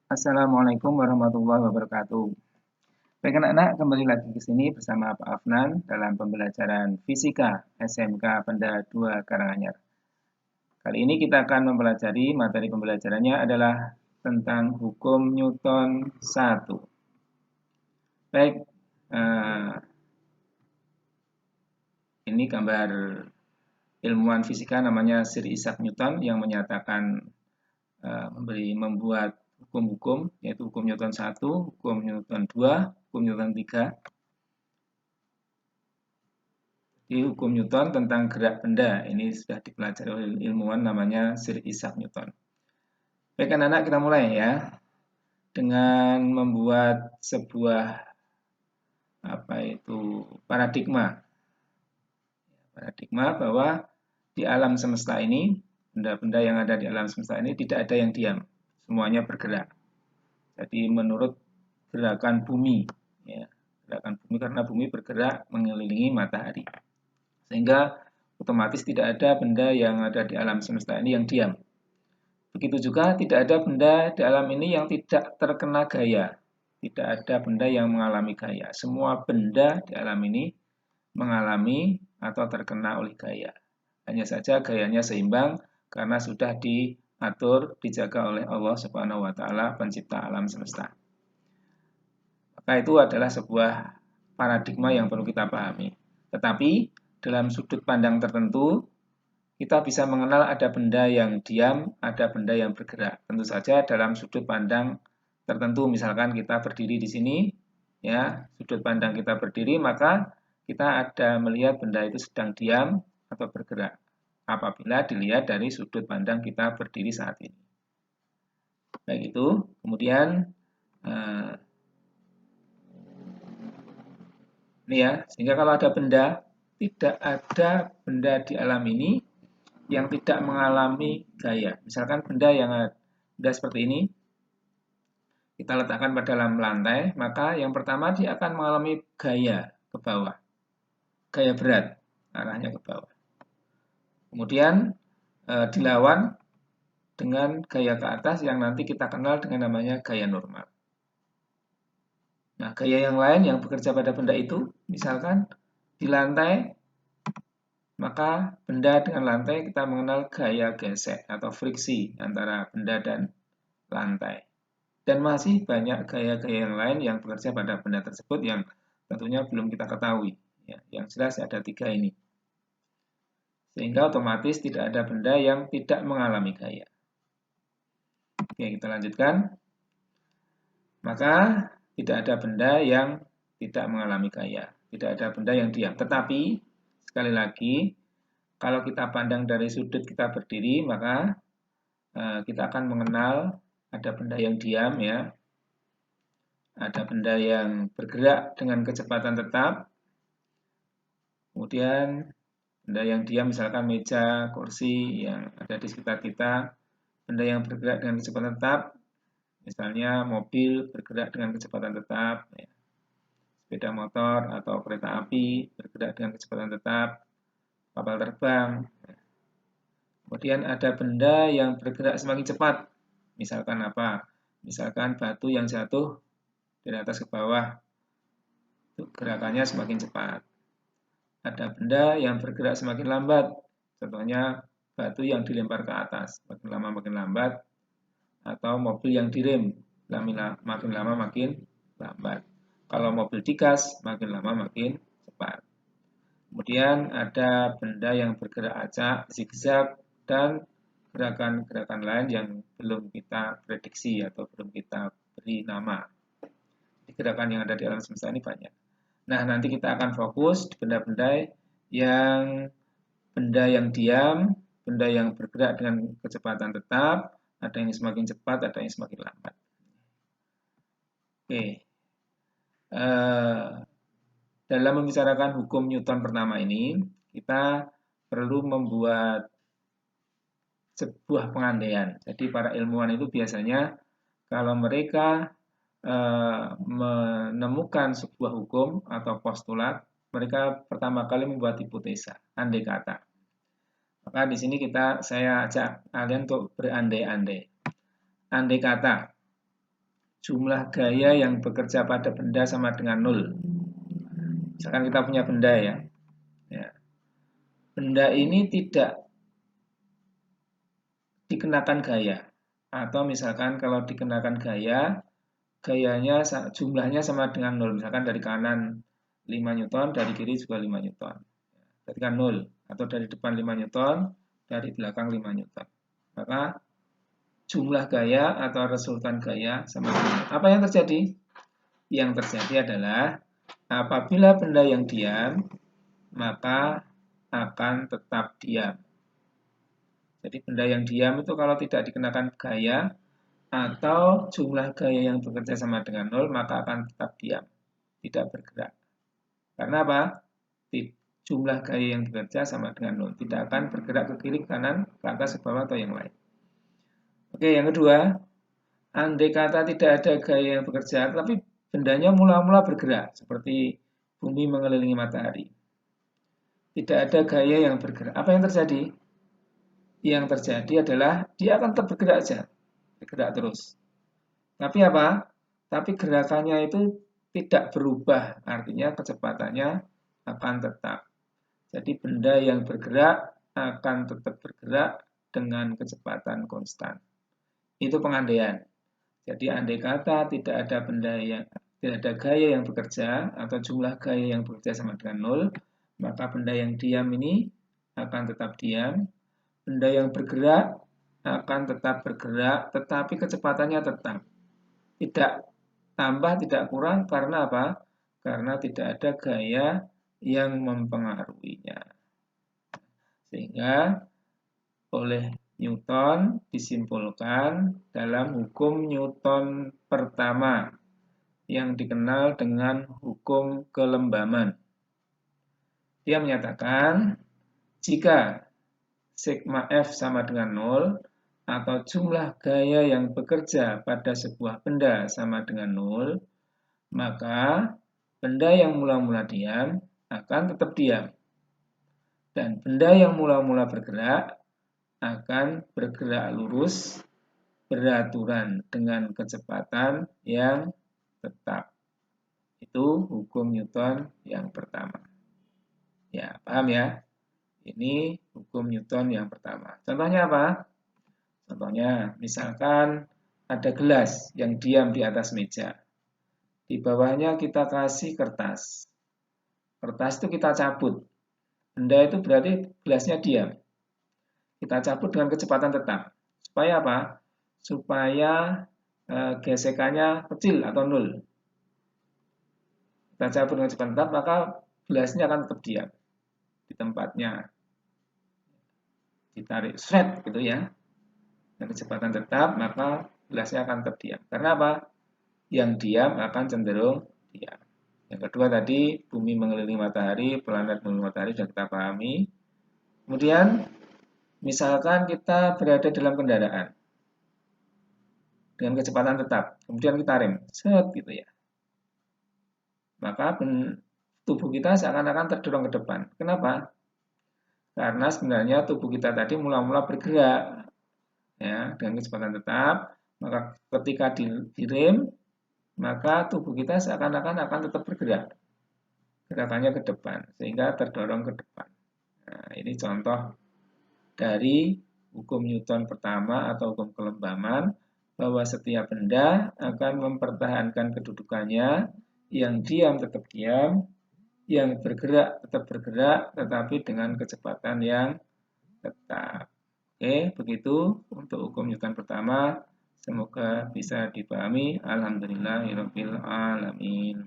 Assalamualaikum warahmatullahi wabarakatuh. Baik anak-anak, kembali lagi ke sini bersama Pak Afnan dalam pembelajaran Fisika SMK Penda 2 Karanganyar. Kali ini kita akan mempelajari materi pembelajarannya adalah tentang hukum Newton 1. Baik, ini gambar ilmuwan fisika namanya Sir Isaac Newton yang menyatakan membuat hukum-hukum, yaitu hukum Newton 1, hukum Newton 2, hukum Newton 3. Di hukum Newton tentang gerak benda, ini sudah dipelajari oleh ilmuwan namanya Sir Isaac Newton. Baik anak-anak, kita mulai ya. Dengan membuat sebuah paradigma. Paradigma bahwa di alam semesta ini, benda-benda yang ada di alam semesta ini tidak ada yang diam. Semuanya bergerak. Jadi menurut gerakan bumi, ya, gerakan bumi karena bumi bergerak mengelilingi matahari, sehingga otomatis tidak ada benda yang ada di alam semesta ini yang diam. Begitu juga tidak ada benda di alam ini yang tidak terkena gaya, tidak ada benda yang mengalami gaya. Semua benda di alam ini mengalami atau terkena oleh gaya. Hanya saja gayanya seimbang karena sudah diatur, dijaga oleh Allah Subhanahu wa taala, pencipta alam semesta. Maka itu adalah sebuah paradigma yang perlu kita pahami. Tetapi dalam sudut pandang tertentu, kita bisa mengenal ada benda yang diam, ada benda yang bergerak. Tentu saja dalam sudut pandang tertentu, misalkan kita berdiri di sini, ya, sudut pandang kita berdiri, maka kita ada melihat benda itu sedang diam atau bergerak. Apabila dilihat dari sudut pandang kita berdiri saat ini. Baik itu, kemudian ini ya, sehingga kalau ada benda, tidak ada benda di alam ini yang tidak mengalami gaya. Misalkan benda seperti ini, kita letakkan pada dalam lantai, maka yang pertama dia akan mengalami gaya ke bawah. Gaya berat, arahnya ke bawah. Kemudian dilawan dengan gaya ke atas yang nanti kita kenal dengan namanya gaya normal. Nah, gaya yang lain yang bekerja pada benda itu, misalkan di lantai, maka benda dengan lantai kita mengenal gaya gesek atau friksi antara benda dan lantai. Dan masih banyak gaya-gaya yang lain yang bekerja pada benda tersebut yang tentunya belum kita ketahui. Ya, yang jelas ada 3 ini. Sehingga otomatis tidak ada benda yang tidak mengalami gaya. Oke, kita lanjutkan. Maka tidak ada benda yang tidak mengalami gaya. Tidak ada benda yang diam. Tetapi, sekali lagi, kalau kita pandang dari sudut kita berdiri, maka kita akan mengenal ada benda yang diam, ya. Ada benda yang bergerak dengan kecepatan tetap. Kemudian benda yang diam misalkan meja, kursi yang ada di sekitar kita. Benda yang bergerak dengan kecepatan tetap, misalnya mobil bergerak dengan kecepatan tetap, ya. Sepeda motor atau kereta api bergerak dengan kecepatan tetap, kapal terbang. Kemudian ada benda yang bergerak semakin cepat. Misalkan apa? Misalkan batu yang jatuh dari atas ke bawah, itu gerakannya semakin cepat. Ada benda yang bergerak semakin lambat, contohnya batu yang dilempar ke atas, makin lama makin lambat, atau mobil yang direm, makin lama makin lambat. Kalau mobil digas, makin lama makin cepat. Kemudian ada benda yang bergerak acak, zigzag, dan gerakan-gerakan lain yang belum kita prediksi atau belum kita beri nama. Gerakan yang ada di alam semesta ini banyak. Nah, nanti kita akan fokus di benda-benda yang diam, benda yang bergerak dengan kecepatan tetap, ada yang semakin cepat, ada yang semakin lambat. Oke. Dalam membicarakan hukum Newton pertama ini, kita perlu membuat sebuah pengandaian. Jadi para ilmuwan itu biasanya kalau mereka menemukan sebuah hukum atau postulat, mereka pertama kali membuat hipotesa, andai kata. Maka di sini saya ajak kalian untuk berandai-andai. Andai kata jumlah gaya yang bekerja pada benda sama dengan 0. Misalkan kita punya benda ya. Benda ini tidak dikenakan gaya. Atau misalkan kalau dikenakan gaya, gayanya jumlahnya sama dengan 0. Misalkan dari kanan 5 Newton, dari kiri juga 5 Newton. Ketika 0. Atau dari depan 5 Newton, dari belakang 5 Newton. Maka jumlah gaya atau resultan gaya sama dengan 0. Apa yang terjadi? Yang terjadi adalah apabila benda yang diam, maka akan tetap diam. Jadi benda yang diam itu kalau tidak dikenakan gaya atau jumlah gaya yang bekerja sama dengan 0, maka akan tetap diam, tidak bergerak. Karena apa? Jumlah gaya yang bekerja sama dengan 0, tidak akan bergerak ke kiri, kanan, ke atas, ke bawah, atau yang lain. Oke, yang kedua, andai kata tidak ada gaya yang bekerja, tapi bendanya mula-mula bergerak, seperti bumi mengelilingi matahari. Tidak ada gaya yang bergerak. Apa yang terjadi? Yang terjadi adalah dia akan tetap bergerak aja, bergerak terus. Tapi apa? Tapi gerakannya itu tidak berubah, artinya kecepatannya akan tetap. Jadi benda yang bergerak akan tetap bergerak dengan kecepatan konstan. Itu pengandaian. Jadi andai kata tidak ada benda yang tidak ada gaya yang bekerja atau jumlah gaya yang bekerja sama dengan 0, maka benda yang diam ini akan tetap diam. Benda yang bergerak akan tetap bergerak, tetapi kecepatannya tetap. Tidak tambah, tidak kurang, karena apa? Karena tidak ada gaya yang mempengaruhinya. Sehingga oleh Newton disimpulkan dalam hukum Newton pertama yang dikenal dengan hukum kelembaman. Dia menyatakan jika sigma F sama dengan 0 atau jumlah gaya yang bekerja pada sebuah benda sama dengan 0, maka benda yang mula-mula diam akan tetap diam. Dan benda yang mula-mula bergerak akan bergerak lurus beraturan dengan kecepatan yang tetap. Itu hukum Newton yang pertama. Ya, paham ya? Ini hukum Newton yang pertama. Contohnya apa? Contohnya, misalkan ada gelas yang diam di atas meja. Di bawahnya kita kasih kertas. Kertas itu kita cabut. Benda itu berarti gelasnya diam. Kita cabut dengan kecepatan tetap. Supaya apa? Supaya gesekannya kecil atau 0. Kita cabut dengan kecepatan tetap, maka gelasnya akan tetap diam di tempatnya. Ditarik shred gitu ya. Dengan kecepatan tetap, maka gelasnya akan tetap diam. Karena apa? Yang diam akan cenderung diam. Yang kedua tadi, bumi mengelilingi matahari, planet mengelilingi matahari sudah kita pahami. Kemudian, misalkan kita berada dalam kendaraan dengan kecepatan tetap, kemudian kita rem, set gitu ya. Maka tubuh kita seakan-akan terdorong ke depan. Kenapa? Karena sebenarnya tubuh kita tadi mula-mula bergerak ya dengan kecepatan tetap, maka ketika direm, maka tubuh kita seakan-akan akan tetap bergerak. Gerakannya ke depan, sehingga terdorong ke depan. Nah, ini contoh dari hukum Newton pertama atau hukum kelembaman, bahwa setiap benda akan mempertahankan kedudukannya, yang diam tetap diam, yang bergerak tetap bergerak, tetapi dengan kecepatan yang tetap. Oke, begitu untuk hukum Newton pertama. Semoga bisa dipahami. Alhamdulillahirabbil alamin.